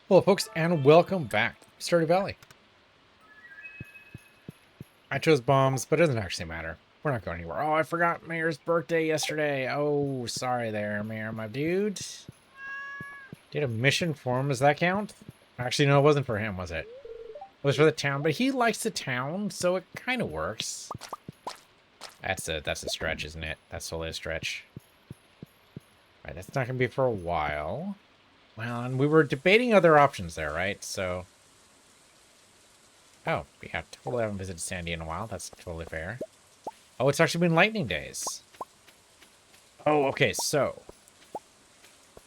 Hello, folks, and welcome back to Stardew Valley. I chose bombs, but it doesn't actually matter. We're not going anywhere. Oh, I forgot Mayor's birthday yesterday. Oh, sorry there, Mayor, my dude. Did a mission for him. Does that count? Actually, no, it wasn't for him, was it? It was for the town, but he likes the town, so it kind of works. That's a stretch, isn't it? That's totally a stretch. All right, that's not going to be for a while. Well, and we were debating other options there, right? So... Oh, yeah, totally haven't visited Sandy in a while. That's totally fair. Oh, it's actually been lightning days. Oh, okay, so...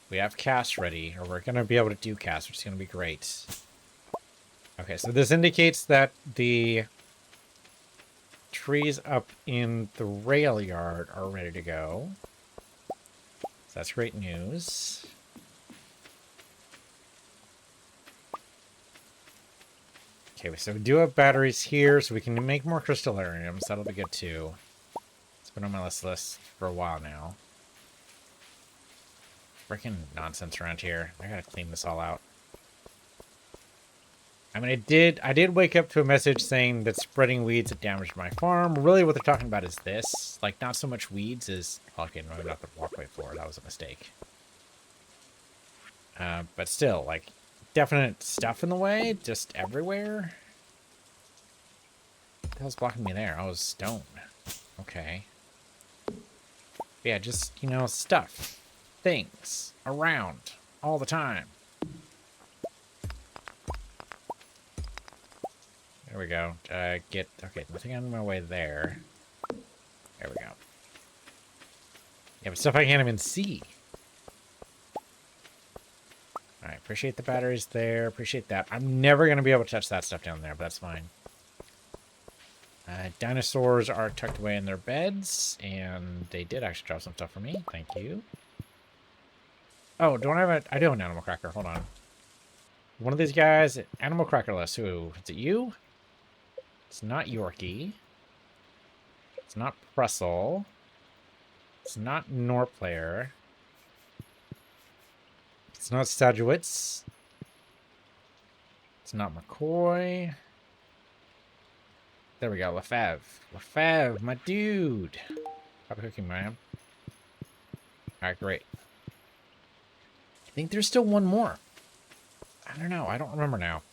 we have cast ready, or we're going to be able to do cast, which is going to be great. Okay, so this indicates that the trees up in the rail yard are ready to go. So that's great news. Okay, so we do have batteries here, so we can make more crystallariums. That'll be good too. It's been on my list for a while now. Freaking nonsense around here. I gotta clean this all out. I mean, I did wake up to a message saying that spreading weeds had damaged my farm. Really, what they're talking about is this. Like, not so much weeds as... okay, no, not the walkway floor. That was a mistake. But still, like, definite stuff in the way. Just everywhere. What the hell's blocking me there? Oh, stone. Okay. Yeah, just, you know, stuff. Things. Around. All the time. There we go. Okay, nothing on my way there. There we go. Yeah, but stuff I can't even see. Alright, appreciate the batteries there. Appreciate that. I'm never going to be able to touch that stuff down there, but that's fine. Dinosaurs are tucked away in their beds, and they did actually drop some stuff for me. Thank you. Oh, don't I have a... I do have an animal cracker. Hold on. One of these guys... Animal crackerless. Who? Is it you? It's not Yorkie. It's not Pressel. It's not Norplayer. It's not Stadowitz. It's not McCoy. There we go, Lefebvre. Lefebvre, my dude. Stop cooking, man. Alright, great. I think there's still one more. I don't know. I don't remember now.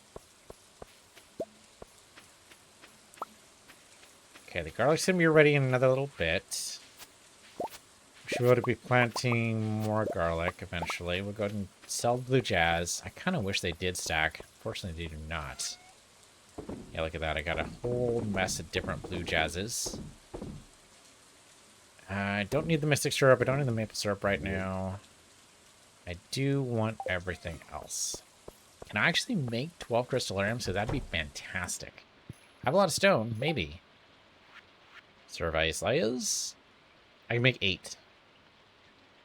Okay, the garlic's going to be ready in another little bit. We should be able to be planting more garlic eventually. We'll go ahead and sell Blue Jazz. I kind of wish they did stack. Unfortunately, they do not. Yeah, look at that. I got a whole mess of different Blue Jazzes. I don't need the Mystic Syrup. I don't need the Maple Syrup right now. I do want everything else. Can I actually make 12 crystallariums? So that'd be fantastic. I have a lot of stone. Maybe. Service layers. I can make 8.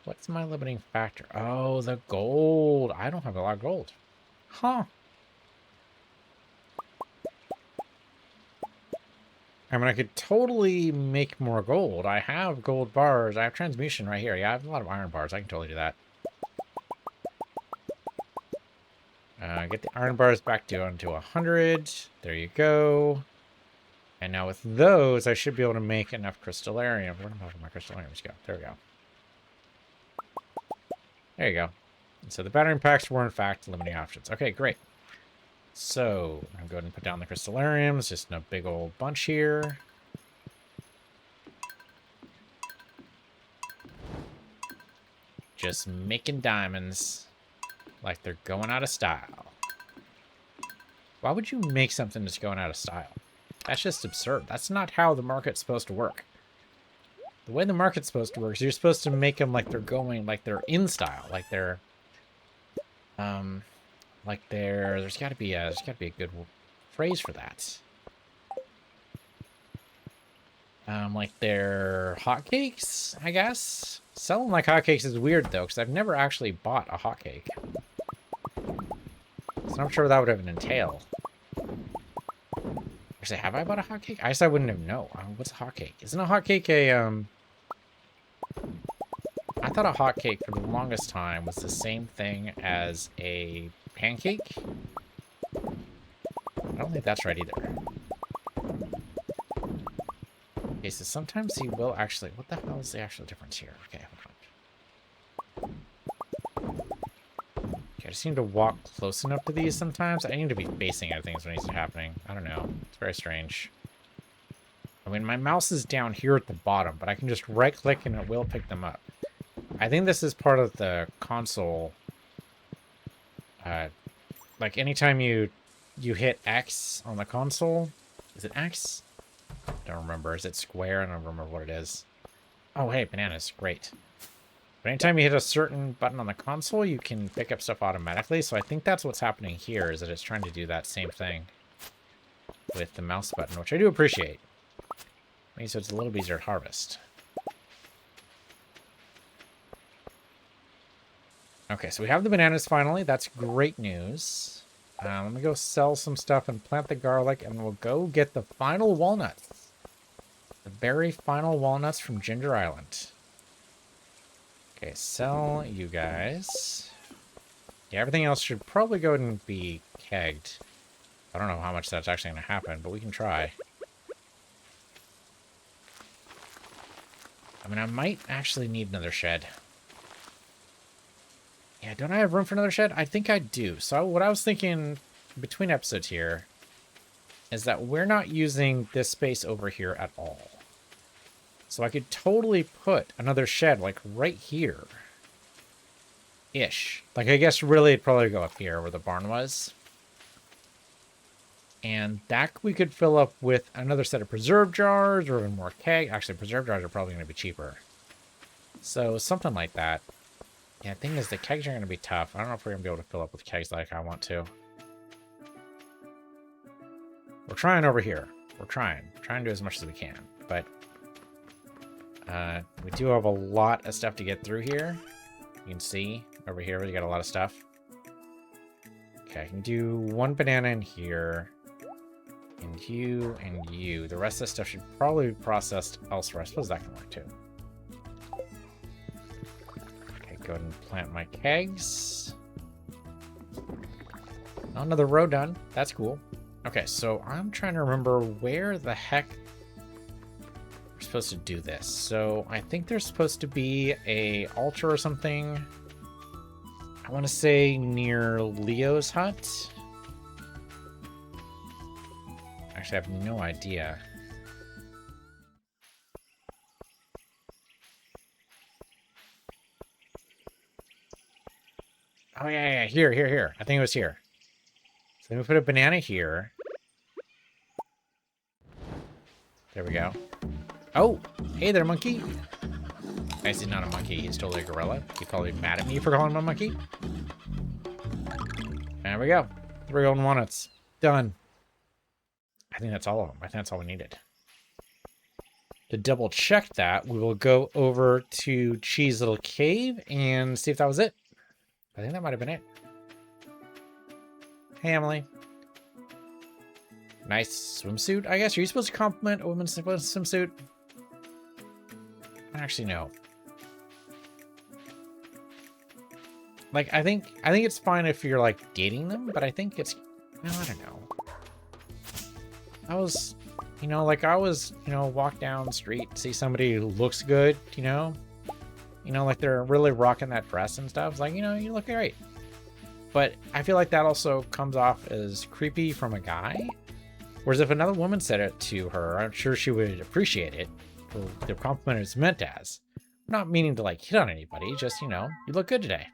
What's my limiting factor? Oh, the gold. I don't have a lot of gold. Huh. I mean, I could totally make more gold. I have gold bars. I have transmutation right here. Yeah, I have a lot of iron bars. I can totally do that. Get the iron bars back down to 100. There you go. And now with those, I should be able to make enough crystallarium. Where did my crystallariums go? There we go. There you go. And so the battering packs were, in fact, limiting options. Okay, great. So I'm going to put down the crystallariums, just in a big old bunch here. Just making diamonds like they're going out of style. Why would you make something that's going out of style? That's just absurd. That's not how the market's supposed to work. The way the market's supposed to work is you're supposed to make them like they're going, like they're in style, like they're, there's got to be a good phrase for that. Like they're hotcakes, I guess. Selling like hotcakes is weird though, because I've never actually bought a hotcake. So I'm sure that would have an entail. Actually, have I bought a hotcake? I guess I wouldn't have known. What's a hotcake? Isn't a hotcake a thought a hotcake for the longest time was the same thing as a pancake. I don't think that's right either. Okay, so sometimes he will actually... What the hell is the actual difference here? Okay, hold on. Okay, I just need to walk close enough to these sometimes. I need to be facing at things when these are happening. I don't know. It's very strange. I mean, my mouse is down here at the bottom, but I can just right-click and it will pick them up. I think this is part of the console. Like, anytime you hit X on the console... Is it X? I don't remember. Is it square? I don't remember what it is. Oh, hey, bananas. Great. But anytime you hit a certain button on the console, you can pick up stuff automatically. So I think that's what's happening here, is that it's trying to do that same thing with the mouse button, which I do appreciate. Means so it's a little bit easier to harvest. Okay, so we have the bananas finally. That's great news. Let me go sell some stuff and plant the garlic, and we'll go get the final walnuts. The very final walnuts from Ginger Island. Okay, sell you guys. Yeah, everything else should probably go ahead and be kegged. I don't know how much that's actually going to happen, but we can try. I mean, I might actually need another shed. Yeah, don't I have room for another shed? I think I do. So what I was thinking between episodes here is that we're not using this space over here at all. So I could totally put another shed, like, right here. Ish. Like, I guess really it'd probably go up here where the barn was. And that we could fill up with another set of preserve jars or even more keg. Actually, preserve jars are probably going to be cheaper. So something like that. Yeah, the thing is, the kegs are going to be tough. I don't know if we're going to be able to fill up with kegs like I want to. We're trying over here. We're trying. Trying to do as much as we can. But we do have a lot of stuff to get through here. You can see over here we got a lot of stuff. Okay, I can do one banana in here. And you and you. The rest of the stuff should probably be processed elsewhere. I suppose that can work too. Go ahead and plant my kegs. Another row done. That's cool. Okay, so I'm trying to remember where the heck we're supposed to do this. So I think there's supposed to be a altar or something. I want to say near Leo's hut. Actually, I have no idea. Oh, yeah. Here. I think it was here. So let me put a banana here. There we go. Oh, hey there, monkey. Guys, he's not a monkey. He's totally a gorilla. He's probably mad at me for calling him a monkey. There we go. 3 golden walnuts. Done. I think that's all of them. I think that's all we needed. To double check that, we will go over to Cheese Little Cave and see if that was it. I think that might have been it. Hey, Emily. Nice swimsuit, I guess. Are you supposed to compliment a woman's swimsuit? I don't actually know. Like, I think it's fine if you're, like, dating them, but I think it's... No, I don't know. I was... You know, like, I always, you know, walk down the street, see somebody who looks good, you know? You know, like, they're really rocking that dress and stuff. It's like, you know, you look great. But I feel like that also comes off as creepy from a guy. Whereas if another woman said it to her, I'm sure she would appreciate it for the compliment it's meant as. I'm not meaning to, like, hit on anybody. Just, you know, you look good today.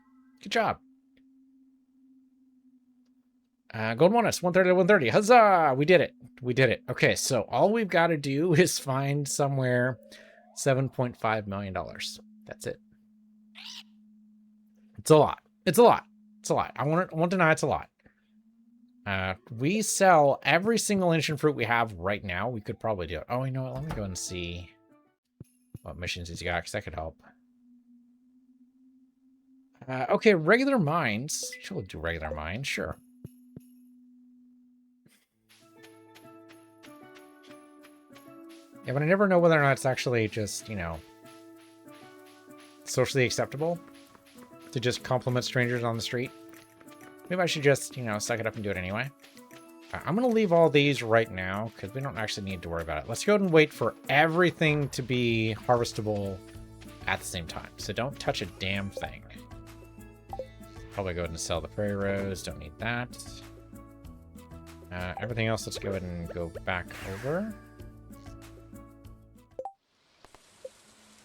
Good job. Golden walnuts, 130 to 130. Huzzah! We did it. We did it. Okay, so all we've got to do is find somewhere $7.5 million. That's it. It's a lot. It's a lot. It's a lot. I won't deny it's a lot. We sell every single ancient fruit we have right now. We could probably do it. Oh, you know what? Let me go and see what missions he's got, because that could help. Okay, regular mines. She'll do regular mines, sure. Yeah, but I never know whether or not it's actually just, you know, socially acceptable to just compliment strangers on the street. Maybe I should just, you know, suck it up and do it anyway. I'm going to leave all these right now because we don't actually need to worry about it. Let's go ahead and wait for everything to be harvestable at the same time. So don't touch a damn thing. Probably go ahead and sell the fairy rose. Don't need that. Everything else, let's go ahead and go back over.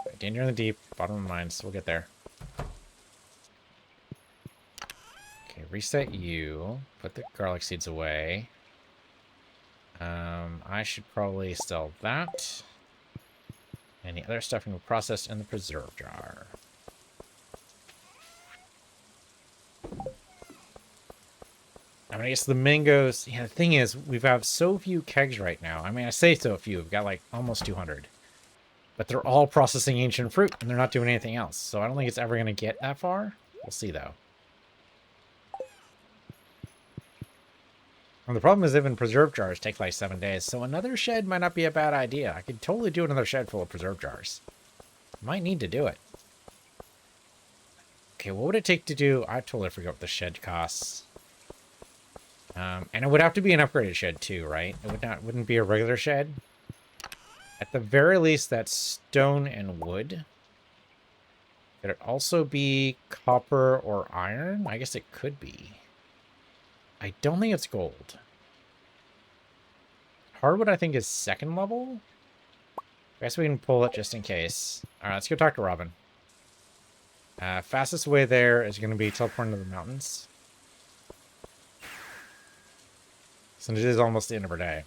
Right, danger in the deep, bottom of the mines. We'll get there. Okay, reset you. Put the garlic seeds away. I should probably sell that. And the other stuff can be processed in the preserve jar. I mean, I guess the mangoes... Yeah, the thing is, we have so few kegs right now. I mean, I say so few. We've got, like, almost 200. But they're all processing ancient fruit, and they're not doing anything else. So I don't think it's ever going to get that far. We'll see, though. And the problem is even preserve jars take, like, 7 days. So another shed might not be a bad idea. I could totally do another shed full of preserve jars. Might need to do it. Okay, what would it take to do... I totally forgot what the shed costs. And it would have to be an upgraded shed too, right? It wouldn't be a regular shed. At the very least, that's stone and wood. Could it also be copper or iron? I guess it could be. I don't think it's gold. Hardwood, I think, is second level. I guess we can pull it just in case. All right, let's go talk to Robin. Fastest way there is going to be teleporting to the mountains. Since it is almost the end of our day.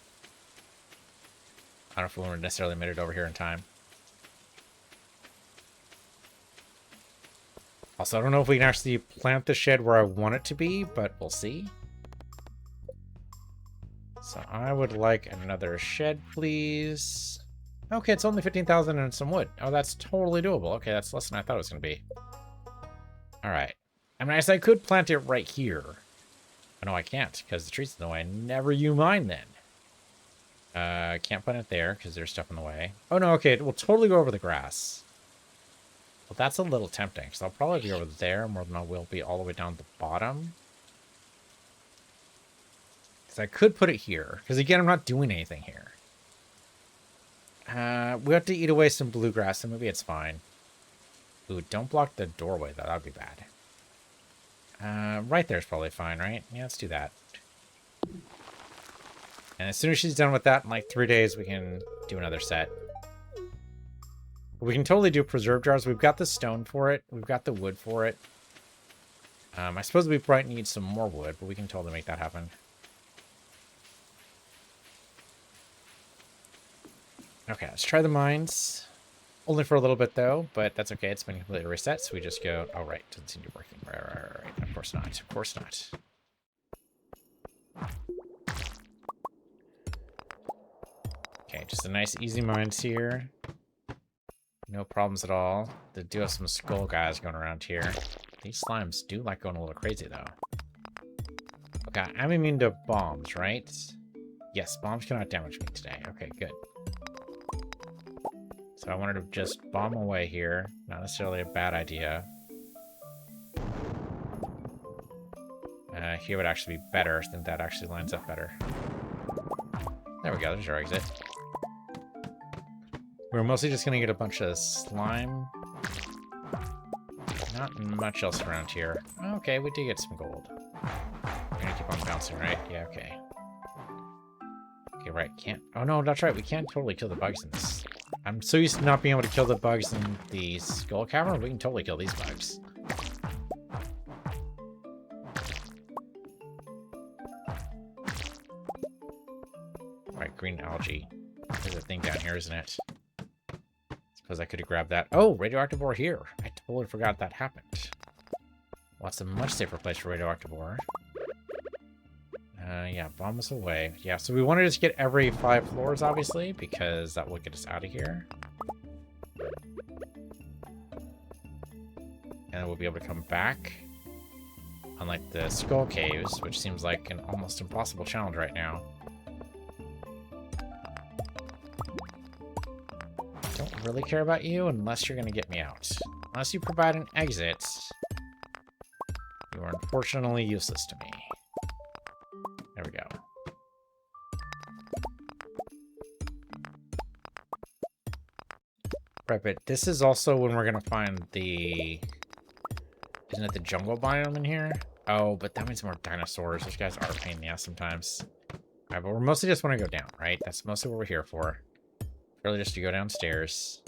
I don't know if we would have necessarily made it over here in time. Also, I don't know if we can actually plant the shed where I want it to be, but we'll see. So I would like another shed, please. Okay, it's only 15,000 and some wood. Oh, that's totally doable. Okay, that's less than I thought it was going to be. All right. I mean, I guess I could plant it right here. Oh, no, I can't, because the tree's in the way. Never you mind, then. Can't put it there, because there's stuff in the way. Oh, no, okay, we'll totally go over the grass. Well, that's a little tempting, because I'll probably be over there more than I will be all the way down at the bottom. Because I could put it here, because, again, I'm not doing anything here. We have to eat away some bluegrass, so maybe it's fine. Ooh, don't block the doorway, though. That would be bad. Right there's probably fine, right? Yeah, let's do that. And as soon as she's done with that, in like 3 days, we can do another set. We can totally do preserve jars. We've got the stone for it. We've got the wood for it. I suppose we might need some more wood, but we can totally make that happen. Okay, let's try the mines. Only for a little bit, though, but that's okay. It's been completely reset, so we just go... Oh, right. Doesn't seem to be working. Right. Of course not. Of course not. Okay, just a nice, easy mines here. No problems at all. They do have some skull guys going around here. These slimes do like going a little crazy, though. Okay, I'm immune to bombs, right? Yes, bombs cannot damage me today. Okay, good. So I wanted to just bomb away here. Not necessarily a bad idea. Here would actually be better. I think that actually lines up better. There we go. There's our exit. We're mostly just going to get a bunch of slime. Not much else around here. Okay, we did get some gold. We're going to keep on bouncing, right? Yeah, okay. Okay, right. Can't... Oh, no, that's right. We can't totally kill the bugs in this. I'm so used to not being able to kill the bugs in the skull cavern. We can totally kill these bugs. Alright, green algae. There's a thing down here, isn't it? Suppose I could have grabbed that. Oh, radioactive ore here. I totally forgot that happened. Well, that's a much safer place for radioactive ore. Yeah, bomb us away. Yeah, so we want to just get every 5 floors, obviously, because that will get us out of here. And then we'll be able to come back. Unlike the skull caves, which seems like an almost impossible challenge right now. Don't really care about you unless you're going to get me out. Unless you provide an exit, you are unfortunately useless to me. There we go. Right, but this is also when we're gonna find the... Isn't it the jungle biome in here? Oh, but that means more dinosaurs. Those guys are a pain in the ass sometimes. Alright, but we're mostly just want to go down, right? That's mostly what we're here for. Really just to go downstairs.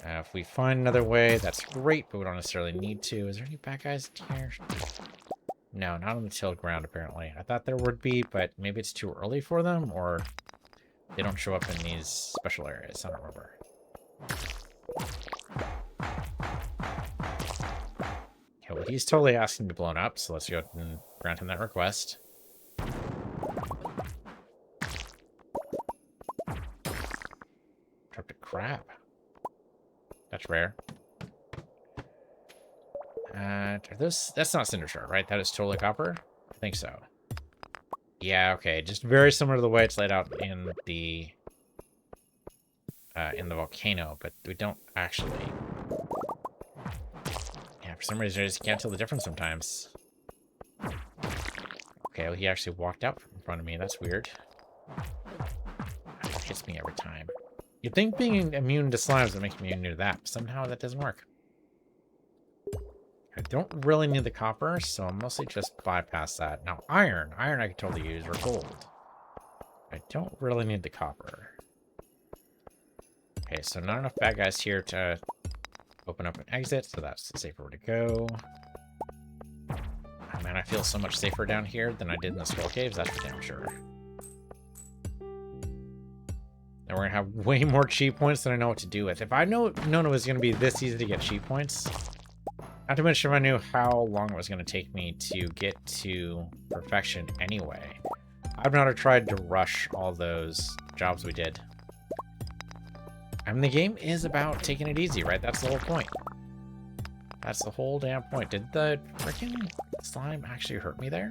If we find another way, that's great, but we don't necessarily need to. Is there any bad guys here? No, not on the tilled ground, apparently. I thought there would be, but maybe it's too early for them, or they don't show up in these special areas. I don't remember. Okay, well, he's totally asking to be blown up, so let's go ahead and grant him that request. Dropped a crab. That's rare. Are those... That's not cinder shard, right? That is totally copper? I think so. Yeah, okay. Just very similar to the way it's laid out in the volcano, but we don't actually... Yeah, for some reason I just can't tell the difference sometimes. Okay, well, he actually walked out in front of me. That's weird. It hits me every time. You'd think being immune to slimes would make me immune to that, but somehow that doesn't work. I don't really need the copper, so I'll mostly just bypass that. Now, iron. Iron I could totally use, or gold. I don't really need the copper. Okay, so not enough bad guys here to open up an exit, so that's the safer way to go. Oh man, I feel so much safer down here than I did in the skull caves, that's for damn sure. And we're gonna have way more cheat points than I know what to do with. If I known it was gonna be this easy to get cheat points, not to mention if I knew how long it was gonna take me to get to perfection anyway, I'd not have tried to rush all those jobs we did. I mean, the game is about taking it easy, right? That's the whole point. That's the whole damn point. Did the freaking slime actually hurt me there?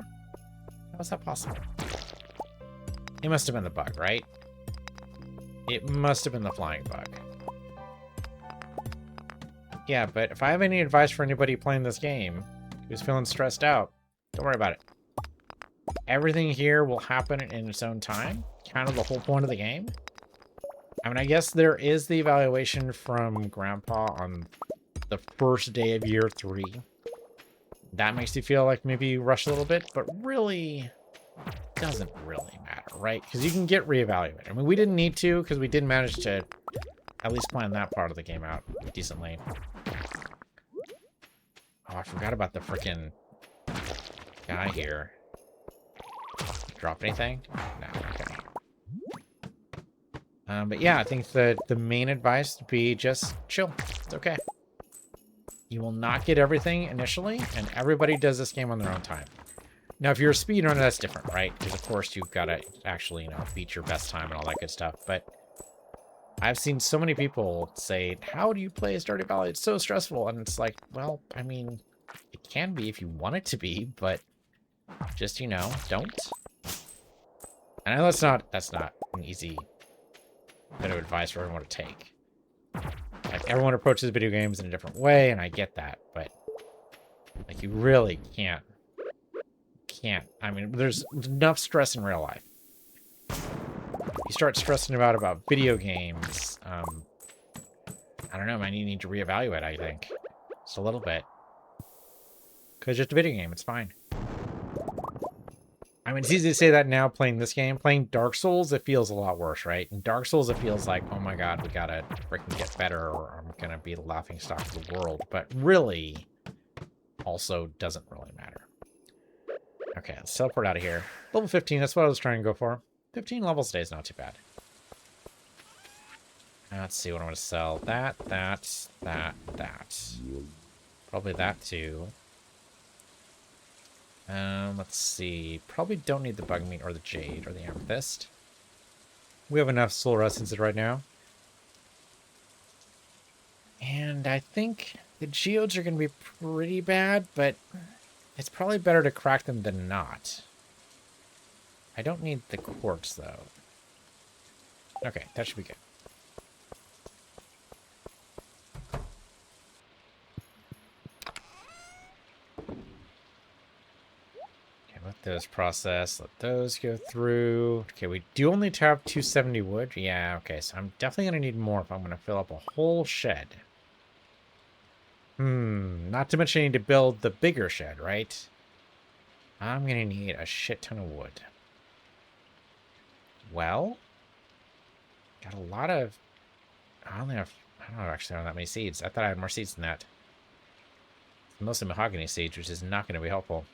How was that possible? It must have been the bug, right? It must have been the flying bug. Yeah, but if I have any advice for anybody playing this game who's feeling stressed out, don't worry about it. Everything here will happen in its own time. Kind of the whole point of the game. I mean, I guess there is the evaluation from Grandpa on the first day of year 3. That makes you feel like maybe you rushed a little bit, but really doesn't really matter, right? Because you can get reevaluated. I mean, we didn't need to because we did manage to at least plan that part of the game out decently. Oh, I forgot about the frickin' guy here. Drop anything? No, okay. But yeah, I think the main advice would be just chill. It's okay. You will not get everything initially, and everybody does this game on their own time. Now, if you're a speedrunner, that's different, right? Because, of course, you've got to actually, you know, beat your best time and all that good stuff. But I've seen so many people say, how do you play Stardew Valley? It's so stressful. And it's like, well, I mean, it can be if you want it to be, but just, you know, don't. And I know that's not an easy bit of advice for everyone to take. Like, everyone approaches video games in a different way, and I get that, but like, you really can't. I mean, there's enough stress in real life. You start stressing about video games, I don't know, man, you need to reevaluate, I think. Just a little bit. Because it's just a video game, it's fine. I mean, it's easy to say that now playing this game. Playing Dark Souls, it feels a lot worse, right? In Dark Souls, it feels like, oh my god, we gotta freaking get better or I'm gonna be the laughingstock of the world. But really, also doesn't really matter. Okay, let's teleport out of here. Level 15, that's what I was trying to go for. 15 levels today is not too bad. Let's see what I'm gonna sell. That. Probably that too. Let's see. Probably don't need the bug meat or the jade or the amethyst. We have enough soul essences right now. And I think the geodes are going to be pretty bad, but it's probably better to crack them than not. I don't need the quartz, though. Okay, that should be good. Let those process. Let those go through. Okay, we do only have 270 wood. Yeah, okay, so I'm definitely going to need more if I'm going to fill up a whole shed. Not to mention I need to build the bigger shed, right? I'm going to need a shit ton of wood. Well, got a lot of... I don't actually have that many seeds. I thought I had more seeds than that. Mostly mahogany seeds, which is not going to be helpful.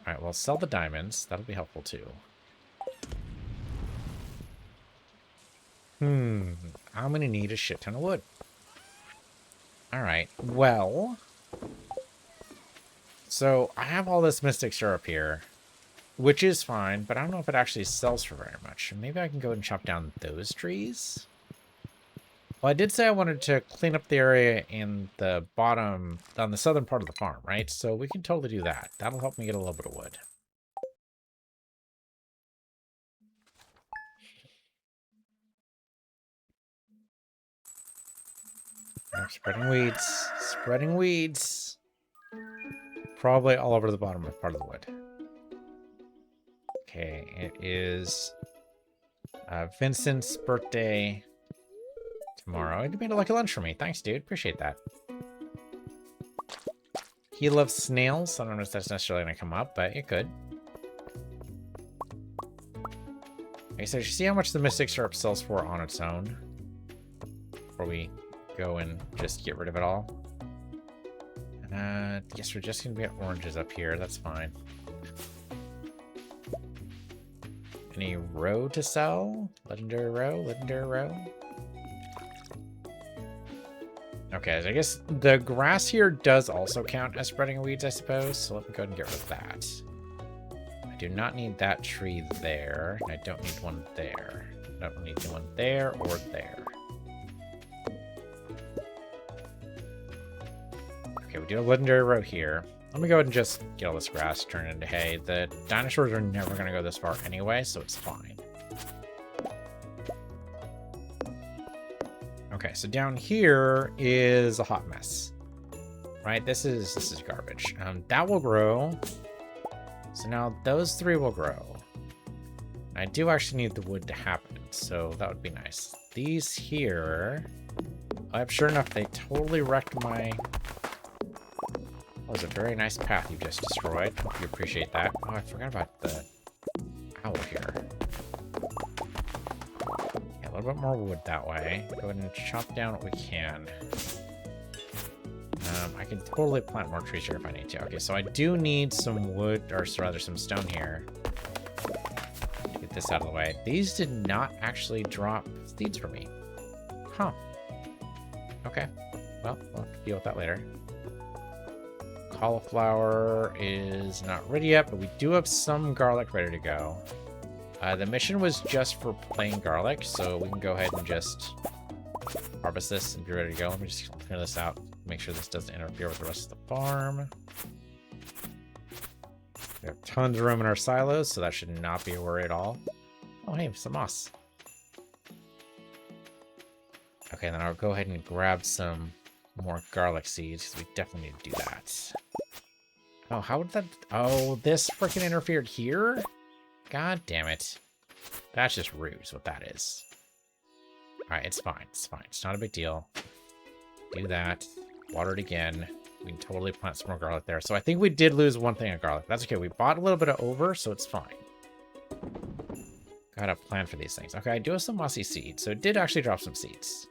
Alright, well, sell the diamonds. That'll be helpful, too. I'm going to need a shit ton of wood. Alright, well... So, I have all this mystic syrup here, which is fine, but I don't know if it actually sells for very much. Maybe I can go and chop down those trees? Well, I did say I wanted to clean up the area in the bottom, on the southern part of the farm, right? So we can totally do that. That'll help me get a little bit of wood. I'm spreading weeds. Spreading weeds. Probably all over the bottom part of the wood. Okay, it is Vincent's birthday tomorrow. He made a lucky lunch for me. Thanks, dude. Appreciate that. He loves snails. I don't know if that's necessarily going to come up, but it could. Okay, so you see how much the mystic syrup sells for on its own? Before we go and just get rid of it all. Guess we're just going to get oranges up here. That's fine. Any row to sell? Legendary row? Legendary row? Okay, so I guess the grass here does also count as spreading weeds, I suppose. So let me go ahead and get rid of that. I do not need that tree there. And I don't need one there. I don't need one there or there. Okay, we do have a legendary row here. Let me go ahead and just get all this grass turned into hay. The dinosaurs are never going to go this far anyway, so it's fine. Okay, so down here is a hot mess. Right, this is garbage. That will grow. So now those three will grow. I do actually need the wood to happen, so that would be nice. These here... sure enough, they totally wrecked my... That was a very nice path you just destroyed. Hope you appreciate that. Oh, I forgot about the owl here. Yeah, a little bit more wood that way. Go ahead and chop down what we can. I can totally plant more trees here if I need to. Okay, so I do need some wood, or rather some stone here. To get this out of the way. These did not actually drop seeds for me. Huh. Okay. Well, we'll have to deal with that later. Cauliflower is not ready yet, but we do have some garlic ready to go. The mission was just for plain garlic, so we can go ahead and just harvest this and be ready to go. Let me just clear this out, make sure this doesn't interfere with the rest of the farm. We have tons of room in our silos, so that should not be a worry at all. Oh, hey, some moss. Okay, then I'll go ahead and grab some more garlic seeds, because we definitely need to do that. Oh, how would that... Oh, this freaking interfered here? God damn it. That's just rude, is what that is. Alright, it's fine. It's fine. It's not a big deal. Do that. Water it again. We can totally plant some more garlic there. So I think we did lose one thing of garlic. That's okay. We bought a little bit of over, so it's fine. Gotta plan for these things. Okay, I do have some mossy seeds. So it did actually drop some seeds.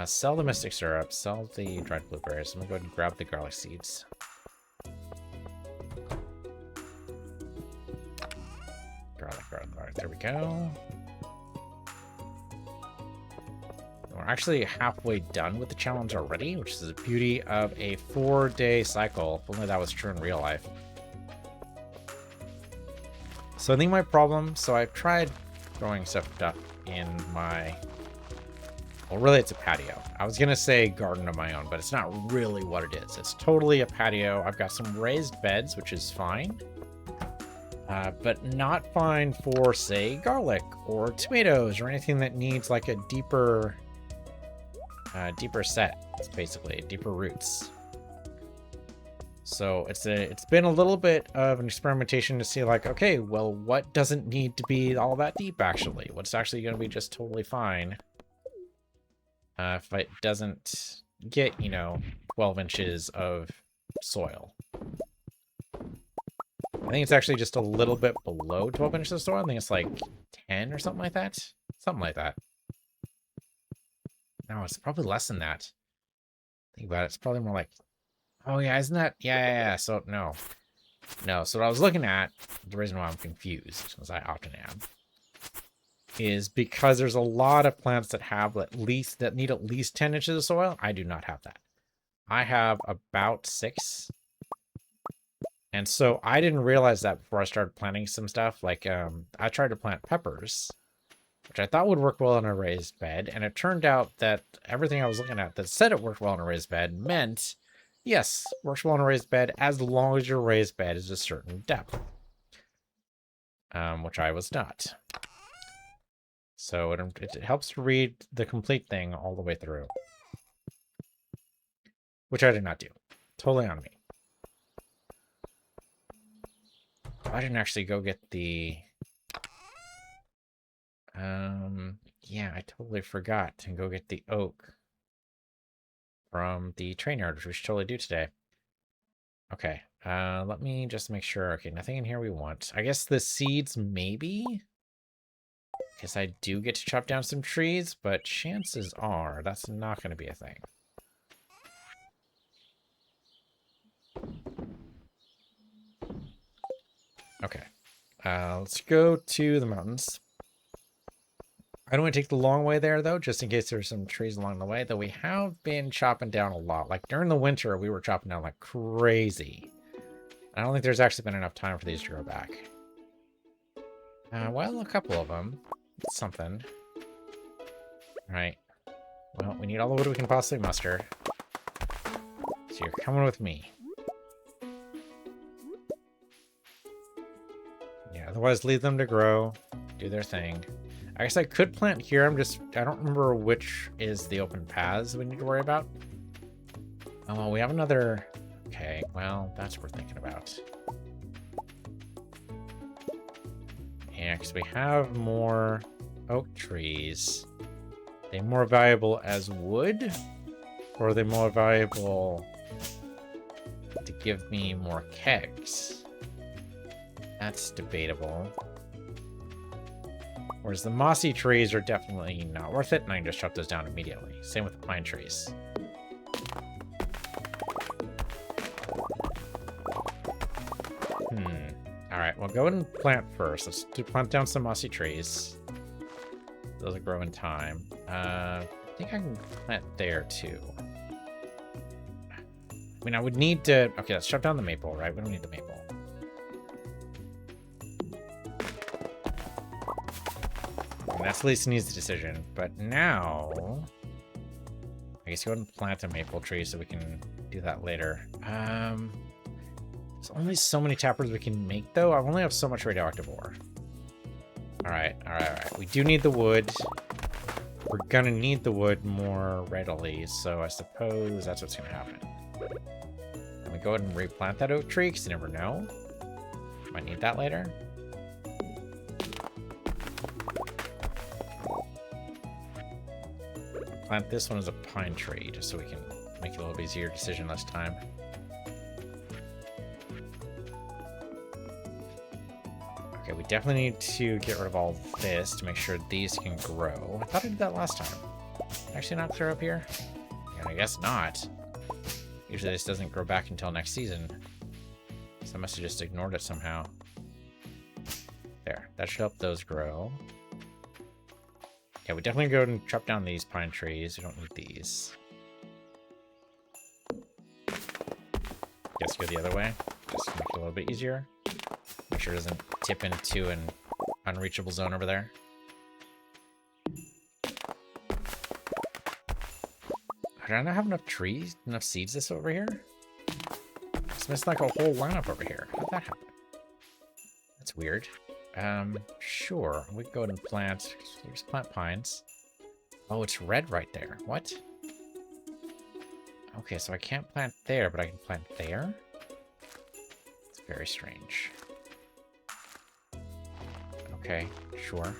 Sell the mystic syrup. Sell the dried blueberries. I'm gonna go ahead and grab the garlic seeds. Garlic. There we go. We're actually halfway done with the challenge already, which is the beauty of a 4-day cycle. If only that was true in real life. So I think my problem... So I've tried growing stuff up in my... Well, really, it's a patio. I was going to say garden of my own, but it's not really what it is. It's totally a patio. I've got some raised beds, which is fine. But not fine for, say, garlic or tomatoes or anything that needs like a deeper set, basically, deeper roots. So it's been a little bit of an experimentation to see like, okay, well, what doesn't need to be all that deep actually? What's actually going to be just totally fine if it doesn't get, 12 inches of soil. I think it's actually just a little bit below 12 inches of soil. I think it's like 10 or something like that. Something like that. No, it's probably less than that. Think about it. It's probably more like, oh yeah, isn't that? Yeah. So no. So what I was looking at, the reason why I'm confused, as I often am, is because there's a lot of plants that need at least 10 inches of soil. I do not have that. I have about 6. And so I didn't realize that before I started planting some stuff. Like, I tried to plant peppers, which I thought would work well in a raised bed. And it turned out that everything I was looking at that said it worked well in a raised bed meant, yes, works well in a raised bed as long as your raised bed is a certain depth. Which I was not. So it helps to read the complete thing all the way through. Which I did not do. Totally on me. I didn't actually go get the... yeah, I totally forgot to go get the oak from the train yard, which we should totally do today. Okay, let me just make sure. Okay, nothing in here we want. I guess the seeds, maybe? Because I do get to chop down some trees, but chances are that's not going to be a thing. Okay, let's go to the mountains. I don't want to take the long way there, though, just in case there's some trees along the way, though we have been chopping down a lot. Like, during the winter, we were chopping down like crazy. I don't think there's actually been enough time for these to grow back. Well, a couple of them. It's something. All right. Well, we need all the wood we can possibly muster. So you're coming with me. Yeah, otherwise leave them to grow, do their thing. I guess I could plant here. I don't remember which is the open paths we need to worry about. Oh, well, we have another... Okay, well, that's worth thinking about. Yeah, because we have more oak trees. Are they more valuable as wood? Or are they more valuable to give me more kegs? That's debatable. Whereas the mossy trees are definitely not worth it, and I can just chop those down immediately. Same with the pine trees. Alright, well, go ahead and plant first. Let's plant down some mossy trees. Those will grow in time. I think I can plant there, too. I mean, I would need to... Okay, let's chop down the maple, right? We don't need the maple. And that's at least an easy decision. But now... I guess go ahead and plant a maple tree so we can do that later. There's only so many tappers we can make, though. I only have so much radioactive ore. Alright. We do need the wood. We're gonna need the wood more readily, so I suppose that's what's gonna happen. Let me go ahead and replant that oak tree, because you never know. Might need that later. Plant this one as a pine tree, just so we can make it a little easier decision less time. Okay, we definitely need to get rid of all this to make sure these can grow. I thought I did that last time. Actually not clear up here? Yeah, I guess not. Usually this doesn't grow back until next season. So I must have just ignored it somehow. There, that should help those grow. Yeah, we definitely go and chop down these pine trees. We don't need these. Guess go the other way, just to make it a little bit easier. Make sure it doesn't tip into an unreachable zone over there. Did I not have enough trees, enough seeds this over here? It's missing like a whole lineup over here. How'd that happen? That's weird. Sure. We can go ahead and plant. Just plant pines. Oh, it's red right there. What? Okay, so I can't plant there, but I can plant there? Very strange. Okay, sure.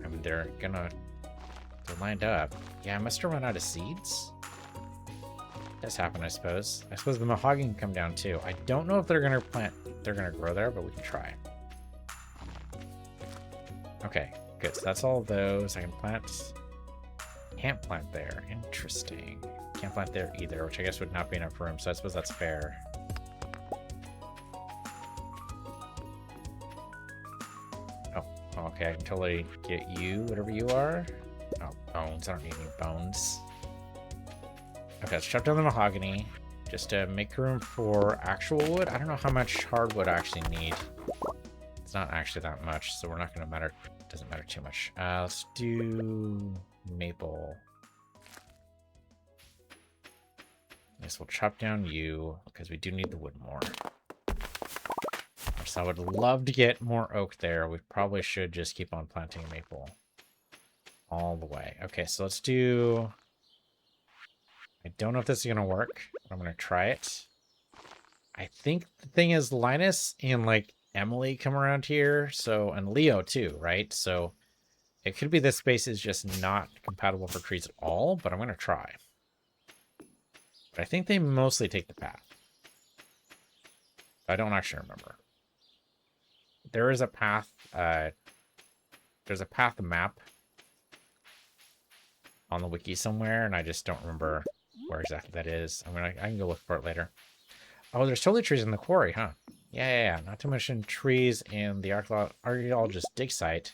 I mean, they're lined up. Yeah, I must have run out of seeds. Does happen, I suppose. I suppose the mahogany can come down too. I don't know if they're gonna grow there, but we can try. Okay, good. So that's all of those. I can plant. Can't plant there. Interesting. Can't plant there either, which I guess would not be enough room. So I suppose that's fair. Oh, okay. I can totally get you, whatever you are. Oh, bones. I don't need any bones. Okay, let's chop down the mahogany just to make room for actual wood. I don't know how much hardwood I actually need. It's not actually that much, so we're not going to matter. Doesn't matter too much. Let's do maple. Yes, we'll chop down you because we do need the wood more. So I would love to get more oak there. We probably should just keep on planting maple all the way. Okay, so let's do... I don't know if this is going to work, but I'm going to try it. I think the thing is Linus and, like, Emily come around here, so, and Leo too, right? So it could be this space is just not compatible for trees at all, but I'm going to try. But I think they mostly take the path. I don't actually remember. There is a path, there's a path map on the wiki somewhere, and I just don't remember where exactly that is. I can go look for it later. Oh, there's totally trees in the quarry, huh? Yeah. Not to mention trees in the archaeologist dig site.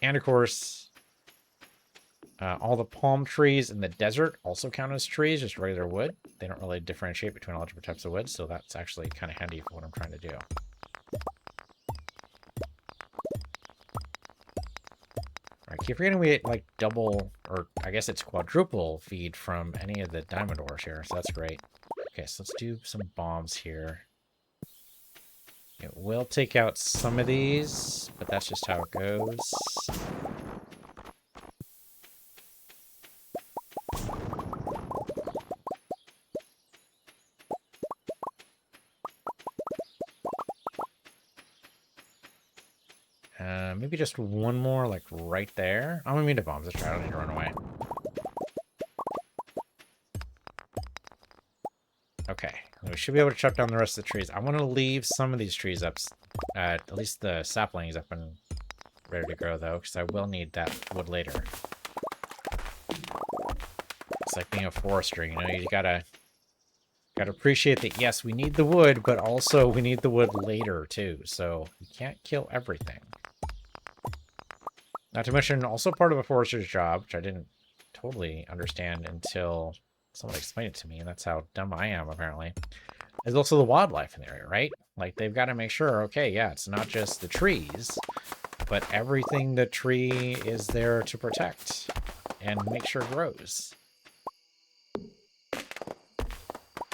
And of course, all the palm trees in the desert also count as trees, just regular wood. They don't really differentiate between all different types of wood, so that's actually kind of handy for what I'm trying to do. I keep forgetting we like double, or I guess it's quadruple feed from any of the diamond ores here, so that's great. Okay, so let's do some bombs here. It will take out some of these, but that's just how it goes. Maybe just one more, like, right there. I'm gonna need the bombs to try. I don't need to run away. Okay, we should be able to chop down the rest of the trees. I want to leave some of these trees up, at least the saplings up and ready to grow, though, because I will need that wood later. It's like being a forester, you know, you gotta appreciate that, yes, we need the wood, but also we need the wood later, too, so you can't kill everything. Not to mention, also part of a forester's job, which I didn't totally understand until someone explained it to me, and that's how dumb I am, apparently, is also the wildlife in the area, right? Like, they've got to make sure, okay, yeah, it's not just the trees, but everything the tree is there to protect and make sure grows.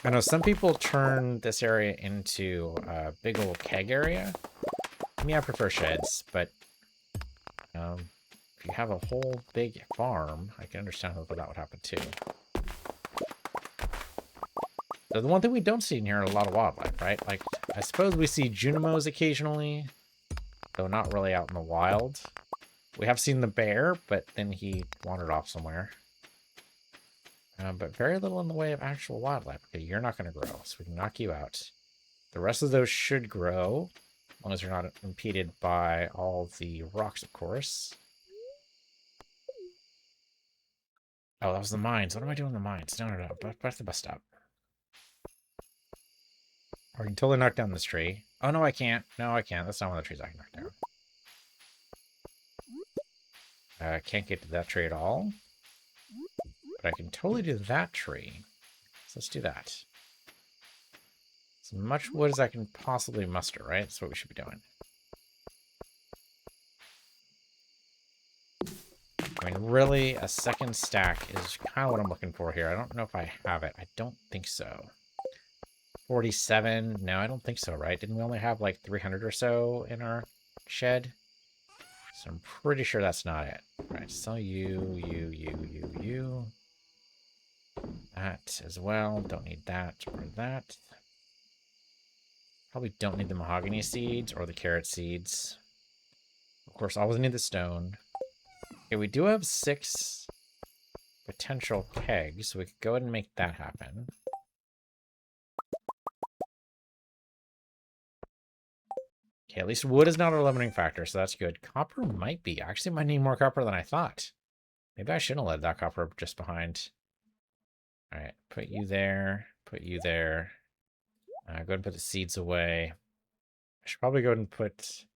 I know some people turn this area into a big old keg area. I mean, I prefer sheds, but if you have a whole big farm, I can understand how that would happen too. So the one thing we don't see in here are a lot of wildlife, right? Like, I suppose we see Junimos occasionally, though not really out in the wild. We have seen the bear, but then he wandered off somewhere. But very little in the way of actual wildlife. Okay, you're not going to grow, so we can knock you out. The rest of those should grow, as long as they're not impeded by all the rocks, of course. Oh, that was the mines. What am I doing in the mines? No. Back to the bus stop. Or I can totally knock down this tree. Oh, no, I can't. No, I can't. That's not one of the trees I can knock down. I can't get to that tree at all. But I can totally do that tree. So let's do that. As much wood as I can possibly muster, right? That's what we should be doing. I mean, really, a second stack is kind of what I'm looking for here. I don't know if I have it. I don't think so. 47? No, I don't think so, right? Didn't we only have like 300 or so in our shed? So I'm pretty sure that's not it. Right, so you. That as well. Don't need that or that. Probably don't need the mahogany seeds or the carrot seeds. Of course, always need the stone. Okay, we do have 6 potential kegs, so we could go ahead and make that happen. Okay, at least wood is not a limiting factor, so that's good. Copper might be. I actually might need more copper than I thought. Maybe I shouldn't have left that copper just behind. All right, put you there. Put you there. Go ahead and put the seeds away. I should probably go ahead and put...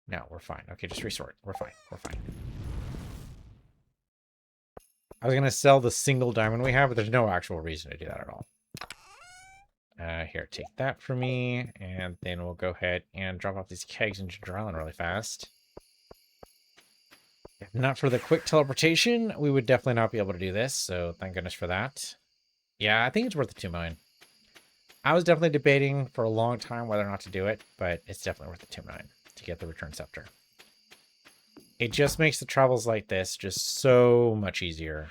No, we're fine. Okay, just resort. We're fine. We're fine. I was going to sell the single diamond we have, but there's no actual reason to do that at all. Here, take that for me, and then we'll go ahead and drop off these kegs in Ginger Island really fast. If not for the quick teleportation, we would definitely not be able to do this, so thank goodness for that. Yeah, I think it's worth the 2 million. I was definitely debating for a long time whether or not to do it, but it's definitely worth the 2 million to get the return scepter. It just makes the travels like this just so much easier.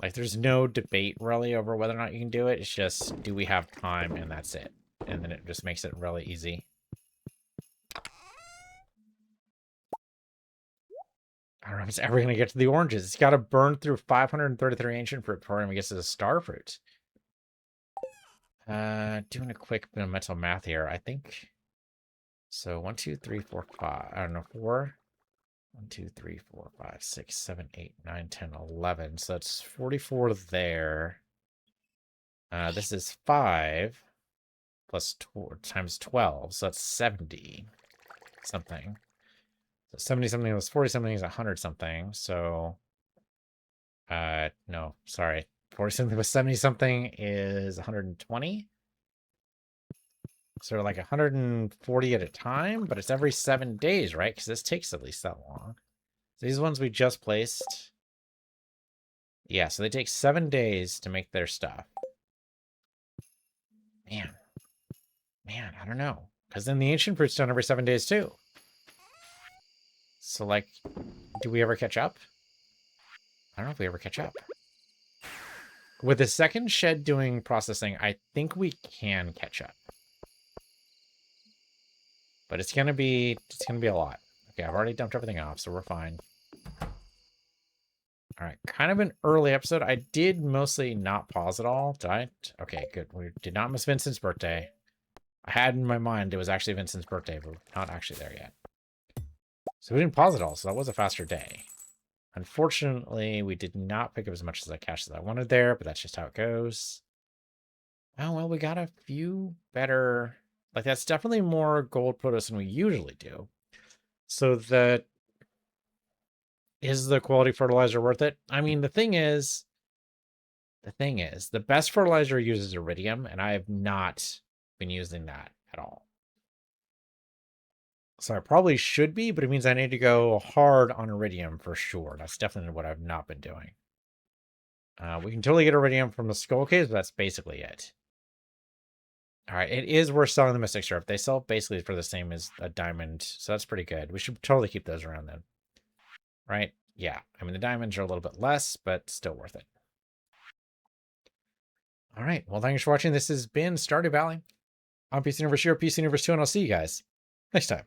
Like, there's no debate, really, over whether or not you can do it. It's just, do we have time, and that's it. And then it just makes it really easy. I don't know if it's ever going to get to the oranges. It's got to burn through 533 ancient fruit before it gets to the star fruit. Doing a quick bit of mental math here, I think. So 1, 2, 3, 4, 5. I don't know, 4. 1, 2, 3, 4, 5, 6, 7, 8, 9, 10, 11. So that's 44 there. This is 5 plus times 12. So that's 70 something. So 70 something was 40 something is 100 something. So, no, sorry. 40 something was 70 something is 120. So like 140 at a time, but it's every 7 days, right? Because this takes at least that long. So these ones we just placed. Yeah, so they take 7 days to make their stuff. Man, I don't know. Because then the ancient fruit's done every 7 days too. So like, do we ever catch up? I don't know if we ever catch up. With the second shed doing processing, I think we can catch up. But it's gonna be a lot. Okay, I've already dumped everything off, so we're fine. All right, kind of an early episode. I did mostly not pause at all. Did I? Okay, good. We did not miss Vincent's birthday. I had in my mind it was actually Vincent's birthday, but not actually there yet. So we didn't pause at all, so that was a faster day. Unfortunately, we did not pick up as much as I cash as I wanted there, but that's just how it goes. Oh, well, we got a few better... Like, that's definitely more gold produce than we usually do. So that... Is the quality fertilizer worth it? I mean, the thing is, the best fertilizer uses iridium, and I have not been using that at all. So I probably should be, but it means I need to go hard on iridium for sure. That's definitely what I've not been doing. We can totally get iridium from the skull caves, but that's basically it. All right, it is worth selling the Mystic Syrup. They sell basically for the same as a diamond, so that's pretty good. We should totally keep those around then. Right? Yeah. I mean, the diamonds are a little bit less, but still worth it. All right. Well, thanks for watching. This has been Stardew Valley. I'm Peace Universe here, Peace Universe 2, and I'll see you guys next time.